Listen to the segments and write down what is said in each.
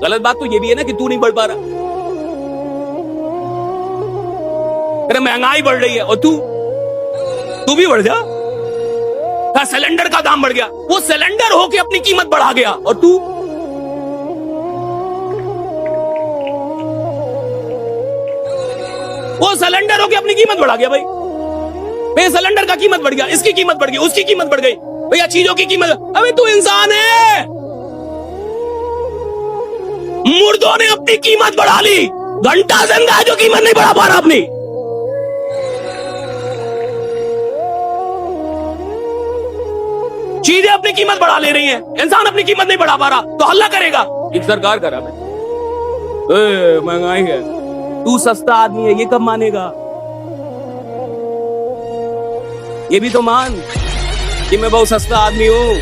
गलत बात तो ये भी है ना कि तू नहीं बढ़ पा रहा। अरे महंगाई बढ़ रही है और तू भी बढ़ जा। सिलेंडर का दाम बढ़ गया, वो सिलेंडर होके अपनी कीमत बढ़ा गया और तू वो सिलेंडर होके अपनी कीमत बढ़ा गया। भाई सिलेंडर का कीमत बढ़ गया, इसकी कीमत बढ़ गई, उसकी कीमत बढ़ गई, भैया चीजों की कीमत। अबे तू इंसान है, मुर्दों ने अपनी कीमत बढ़ा ली, घंटा जिंदा है जो कीमत नहीं बढ़ा पा रहा अपनी। चीजें अपनी कीमत बढ़ा ले रही हैं, इंसान अपनी कीमत नहीं बढ़ा पा रहा तो हल्ला करेगा। एक सरकार करा महंगाई है, तू सस्ता आदमी है, ये कब मानेगा? ये भी तो मान कि मैं बहुत सस्ता आदमी हूँ,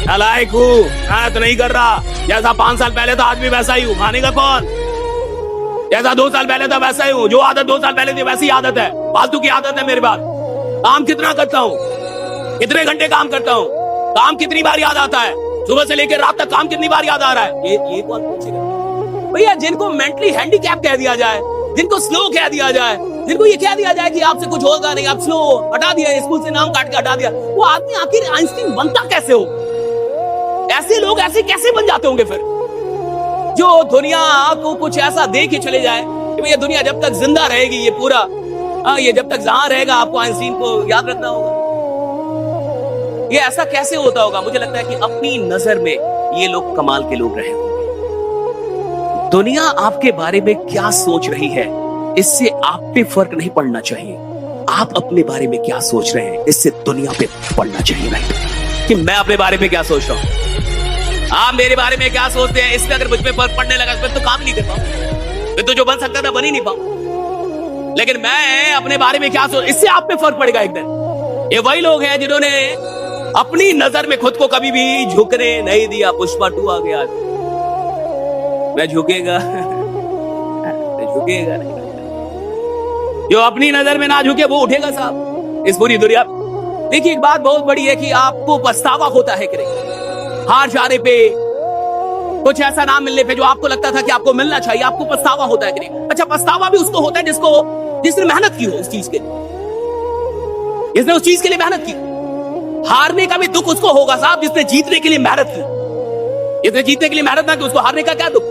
नालायक हूँ, मैं तो नहीं कर रहा। जैसा 5 साल पहले था आज भी वैसा ही हूँ, मानेगा कौन? जैसा 2 साल पहले था वैसा ही हूँ, जो आदत 2 साल पहले थी वैसी आदत है, फालतू की आदत है मेरे पास। काम कितना करता हूँ, कितने घंटे काम करता हूँ, काम कितनी बार याद आता है, सुबह से लेकर रात तक काम कितनी बार याद आ रहा है, ये कौन पूछेगा? भैया जिनको मेंटली हैंडीकैप कह दिया जाए, जिनको स्लो कह दिया जाए, जिनको ये कह दिया जाए कि आपसे कुछ होगा नहीं, आप स्लो, हटा दिया, स्कूल से नाम काट के हटा दिया, वो आदमी आखिर आइंस्टीन बनता कैसे हो? ऐसे लोग ऐसे कैसे बन जाते होंगे फिर, जो दुनिया को कुछ ऐसा दे के चले जाए कि भैया दुनिया जब तक जिंदा रहेगी, ये पूरा ये जब तक जहां रहेगा आपको आइंस्टीन को याद रखना होगा। ये ऐसा कैसे होता होगा? मुझे लगता है कि अपनी नजर में ये लोग कमाल के लोग रहे होंगे। दुनिया आपके बारे में क्या सोच रही है, इससे आप पे फर्क नहीं पड़ना चाहिए। आप अपने बारे में क्या सोच रहे हैं, इससे दुनिया पे पड़ना चाहिए। राइट, कि मैं अपने बारे में क्या सोच रहा हूं, आप मेरे बारे में क्या सोचते हैं, इसमें अगर मुझ पे फर्क पड़ने लगा फिर तो काम नहीं कर पाऊं, फिर तो जो बन सकता था बन ही नहीं पाऊं। लेकिन मैं अपने बारे में क्या सोच, इससे आप पे फर्क पड़ेगा एक दिन। ये वही लोग हैं जिन्होंने अपनी नजर में खुद को कभी भी झुकने नहीं दिया। पुष्पा 2 आ गया, मैं झुकेगा झुकेगा नहीं। जो अपनी नजर में ना झुके वो उठेगा साहब इस पूरी दुनिया। देखिए एक बात बहुत बड़ी है कि आपको पछतावा होता है कि नहीं, हार जाने पे, कुछ ऐसा ना मिलने पे जो आपको लगता था कि आपको मिलना चाहिए, आपको पछतावा होता है कि नहीं? अच्छा, पछतावा भी उसको होता है जिसने मेहनत की हो उस चीज के लिए, जिसने उस चीज के लिए मेहनत की। हारने का भी दुख उसको होगा साहब जिसने जीतने के लिए मेहनत की। जिसने जीतने के लिए मेहनत ना की उसको हारने का क्या दुख?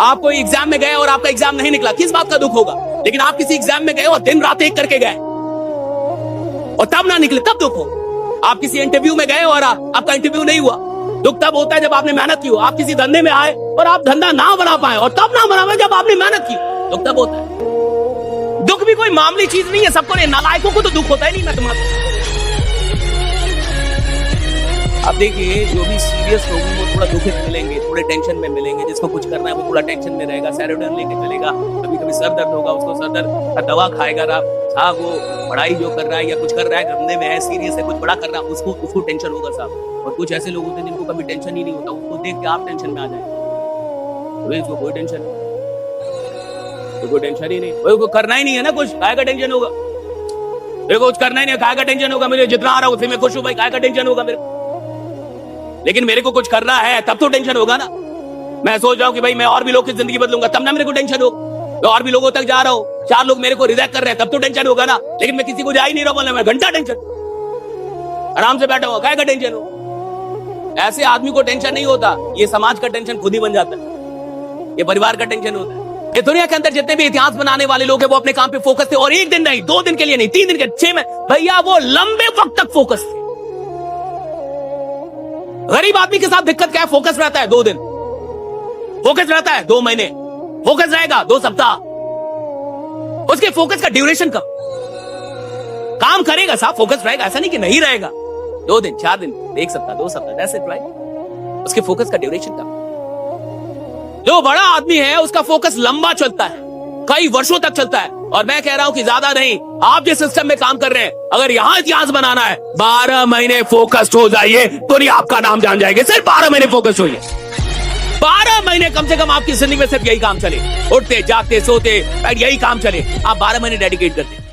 आप कोई एग्जाम में गए और आपका एग्जाम नहीं निकला, किस बात का दुख होगा? लेकिन आप किसी एग्जाम में गए और दिन रात एक करके गए और तब ना निकले, तब दुख हो। आप किसी इंटरव्यू में गए और आपका इंटरव्यू नहीं हुआ, दुख तब होता है जब आपने मेहनत की हो। आप किसी धंधे में आए और आप धंधा ना बना पाए और तब ना बना पाए जब आपने मेहनत की, दुख तब होता है। दुख भी कोई मामूली चीज नहीं है, सबको नहीं, नालायकों को तो दुख होता ही नहीं। मैं तुम्हारा अब देखिए, जो भी सीरियस लोग हैं वो थोड़ा दुखित मिलेंगे, थोड़े टेंशन में मिलेंगे। जिसको कुछ करना है वो थोड़ा टेंशन में रहेगा, सैरोडन लेके चलेगा, कभी कभी सर दर्द होगा, उसको सर दर्द का दवा खाएगा। साहब वो पढ़ाई जो कर रहा है या कुछ कर रहा है, धंधे में है, सीरियस है, कुछ बड़ा कर रहा है, उसको टेंशन होगा साहब। और कुछ ऐसे लोग होते हैं जिनको कभी टेंशन ही नहीं होता, उसको देख के आप टेंशन में आ जाए। इसको कोई टेंशन नहीं, तो कोई टेंशन ही नहीं, उसको करना ही नहीं है ना कुछ, काय का टेंशन होगा? देखो कुछ करना ही नहीं, काय का टेंशन होगा? मुझे जितना आ रहा है उसी में खुश हूं भाई, काय का टेंशन होगा मेरे? लेकिन मेरे को कुछ करना है तब तो टेंशन होगा ना। मैं सोच रहा हूं कि भाई मैं और भी लोग की जिंदगी बदलूंगा, तब ना मेरे को टेंशन होगा। मैं और भी लोगों तक जा रहा हूं, 4 लोग मेरे को रिजेक्ट कर रहे हैं, तब तो टेंशन होगा ना। लेकिन मैं किसी को जा ही नहीं रहा, बोलना मैं घंटा टेंशन, आराम से बैठा हुआ, काय का टेंशन हो? ऐसे आदमी को टेंशन नहीं होता, ये समाज का टेंशन खुद ही बन जाता है, ये परिवार का टेंशन होता है। ये दुनिया के अंदर जितने भी इतिहास बनाने वाले लोग हैं वो अपने काम पे फोकस थे, और एक दिन नहीं, 2 दिन के लिए नहीं, 3 दिन के, 6 में, भैया वो लंबे वक्त तक फोकस थे। गरीब आदमी के साथ दिक्कत क्या है? फोकस रहता है 2 दिन, फोकस रहता है 2 महीने, फोकस रहेगा 2 सप्ताह। उसके फोकस का ड्यूरेशन कब? काम करेगा साहब, फोकस रहेगा, ऐसा नहीं कि नहीं रहेगा। 2 दिन, 4 दिन, 1 सप्ताह, 2 सप्ताह, दैट्स इट, राइट। उसके फोकस का ड्यूरेशन कब? जो बड़ा आदमी है उसका फोकस लंबा चलता है, कई वर्षों तक चलता है। और मैं कह रहा हूं कि ज्यादा नहीं, आप जिस सिस्टम में काम कर रहे हैं, अगर यहां इतिहास बनाना है, 12 महीने फोकस्ड हो जाइए, दुनिया आपका नाम जान जाएगी। सिर्फ 12 महीने फोकस्ड होइए, 12 महीने कम से कम आपकी जिंदगी में सिर्फ यही काम चले, उठते जागते सोते यही काम चले, आप 12 महीने डेडिकेट करते।